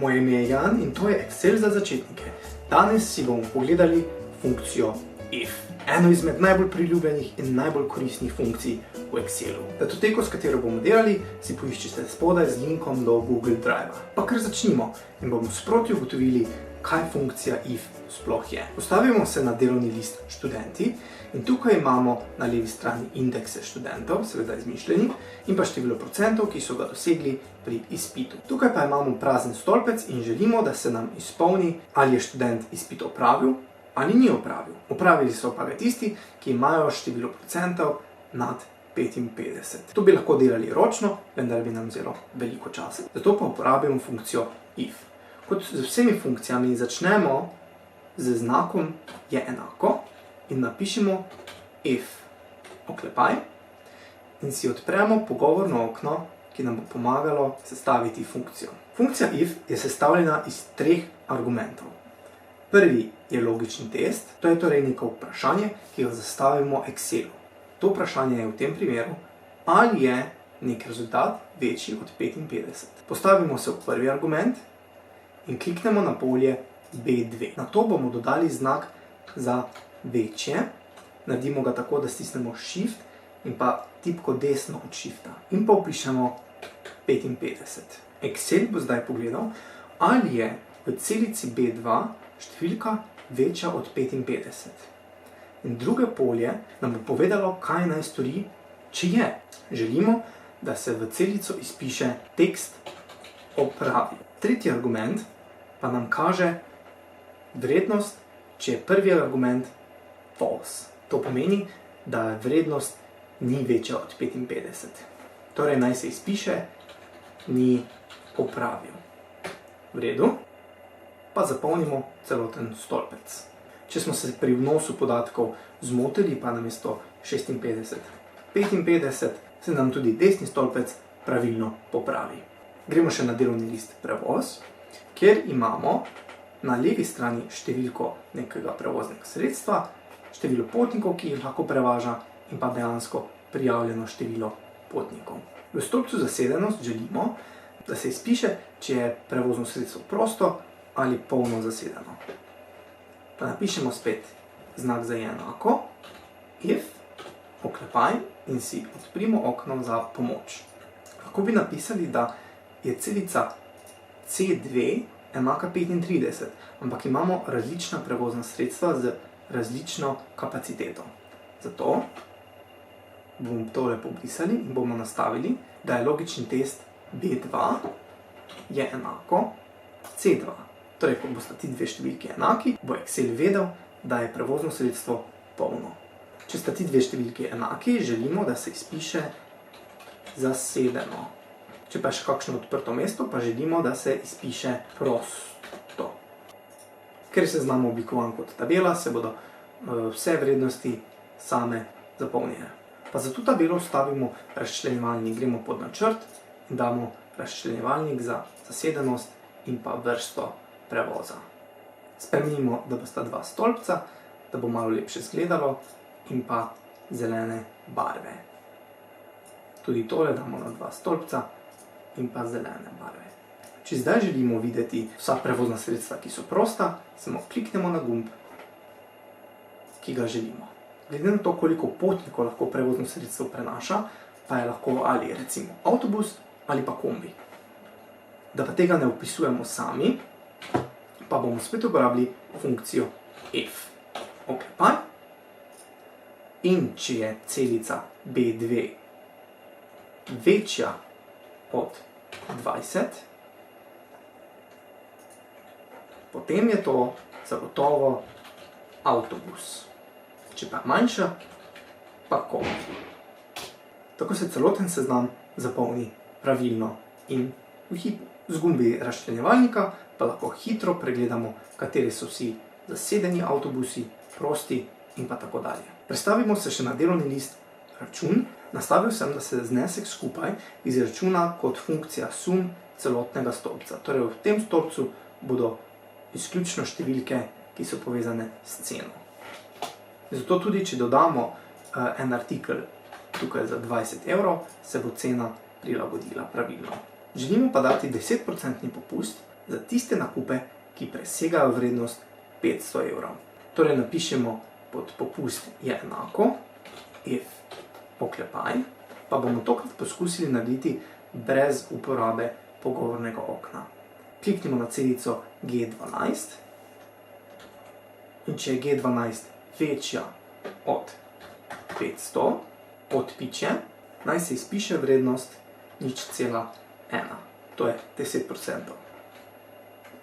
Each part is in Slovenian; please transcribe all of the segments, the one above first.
Moje ime je Jan in to je Excel za začetnike. Danes si bomo pogledali funkcijo if. Eno izmed najbolj priljubljenih in najbolj koristnih funkcij v Excelu. Datoteko, s katero bomo delali, si poiščite spodaj z linkom do Google Drive. Pa kar začnimo in bomo sproti ugotovili, kaj funkcija if sploh je. Postavimo se na delovni list študenti in tukaj imamo na levi strani indekse študentov, seveda izmišljeni, in pa število procentov, ki so ga dosegli pri izpitu. Tukaj pa imamo prazen stolpec in želimo, da se nam izpolni, ali je študent izpit opravil ali ni opravil. Opravili so pa ga tisti, ki imajo število procentov nad 55. To bi lahko delali ročno, vendar bi nam vzelo veliko časa. Zato pa uporabimo funkcijo if. Kot z vsemi funkcijami začnemo z znakom je enako in napišemo if oklepaj in si odpremo pogovorno okno, ki nam bo pomagalo sestaviti funkcijo. Funkcija if je sestavljena iz 3 argumentov. Prvi je logični test, to je torej neko vprašanje, ki ga zastavimo Excelu. To vprašanje je v tem primeru, ali je nek rezultat večji od 55. Postavimo se v prvi argument in kliknemo na polje B2. Na to bomo dodali znak za večje. Naredimo ga tako, da stisnemo Shift in pa tipko desno od Shifta. In pa vpišemo 55. Excel bo zdaj pogledal, ali je v celici B2 številka večja od 55. In drugo polje nam bo povedalo, kaj naj stori, če je. Želimo, da se v celico izpiše tekst opravi. Tretji argument pa nam kaže vrednost, če je prvi argument false. To pomeni, da vrednost ni večja od 55. Torej naj se izpiše ni opravil. V redu. Pa zapolnimo celoten stolpec. Če smo se pri vnosu podatkov zmotili, pa namesto 56, 55, se nam tudi desni stolpec pravilno popravi. Gremo še na delovni list prevoz, kjer imamo na levi strani številko nekega prevoznega sredstva, število potnikov, ki jih lahko prevaža, in pa dejansko prijavljeno število potnikov. V stolpcu zasedenost želimo, da se izpiše, če je prevozno sredstvo prosto ali polno zasedeno. Pa napišemo spet znak za enako, if, oklepaj in si odprimo okno za pomoč. Lahko bi napisali, da je celica C2 enaka 35, ampak imamo različna prevozna sredstva z različno kapaciteto. Zato bomo tole pobrisali in bomo nastavili, da je logični test B2 je enako C2. Torej, ko bosta ti dve številki enaki, bo Excel vedel, da je prevozno sredstvo polno. Če sta ti dve številki enaki, želimo, da se izpiše zasedeno. Če pa je še kakšno odprto mesto, pa želimo, da se izpiše prosto. Ker je seznam oblikovan kot tabela, se bodo vse vrednosti same zapolnjene. Pa za to tabelo vstavimo razčlenjevalnik. Gremo pod načrt in damo razčlenjevalnik za zasedenost in pa vrsto prevoza. Spremenimo, da bosta dva stolpca, da bo malo lepše izgledalo, in pa zelene barve. Tudi tole damo na dva stolpca in pa zelene barve. Če zdaj želimo videti vsa prevozna sredstva, ki so prosta, samo kliknemo na gumb, ki ga želimo. Glede na to, koliko potnikov lahko prevozno sredstvo prenaša, pa je lahko ali recimo avtobus ali pa kombi. Da pa tega ne opisujemo sami, pa bomo spet uporabili funkcijo if. Oklepaj. In če je celica B2 večja od 20, potem je to zagotovo avtobus. Če pa je manjša, pa kombi. Tako se celoten seznam zapolni pravilno in v hipu. Z gumbi razčlenjevalnika pa lahko hitro pregledamo, kateri so vsi zasedeni avtobusi, prosti in pa tako dalje. Prestavimo se še na delovni list račun. Nastavil sem, da se znesek skupaj izračuna kot funkcija sum celotnega stolpca. Torej v tem stolpcu bodo izključno številke, ki so povezane s ceno. Zato tudi, če dodamo en artikel tukaj za 20 evrov, se bo cena prilagodila pravilno. Želimo pa dati 10% popust za tiste nakupe, ki presegajo vrednost 500 evrov. Torej napišemo pod popust je enako if oklepaj, pa bomo tokrat poskusili narediti brez uporabe pogovornega okna. Kliknimo na celico G12 in če je G12 večja od 500, odpiče, naj se izpiše vrednost 0,1, to je 10%.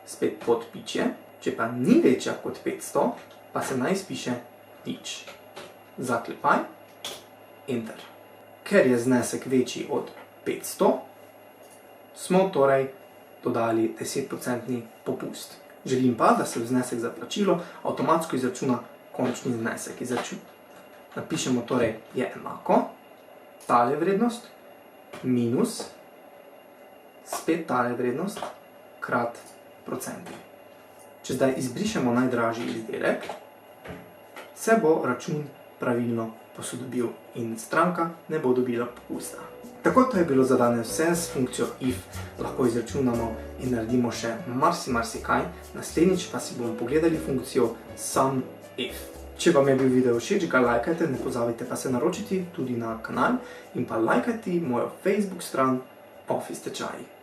Spet podpiče, če pa ni večja kot 500, pa se naj izpiše 0. Zaklepaj, enter. Ker je znesek večji od 500, smo torej dodali 10% popust. Želim pa, da se v znesek za plačilo avtomatsko izračuna končni znesek. Napišemo torej je enako, tale vrednost, minus, spet tale vrednost, krat procenti. Če zdaj izbrišemo najdražji izdelek, se bo račun pravilno posodobil in stranka ne bo dobila popusta. Tako to je bilo za danes vse s funkcijo if. Lahko izračunamo in naredimo še marsikaj. Naslednjič pa si bomo pogledali funkcijo sum if. Če vam je bil video všeč, ga lajkajte, ne pozabite pa se naročiti tudi na kanal in pa lajkajte mojo Facebook stran Office tečaji.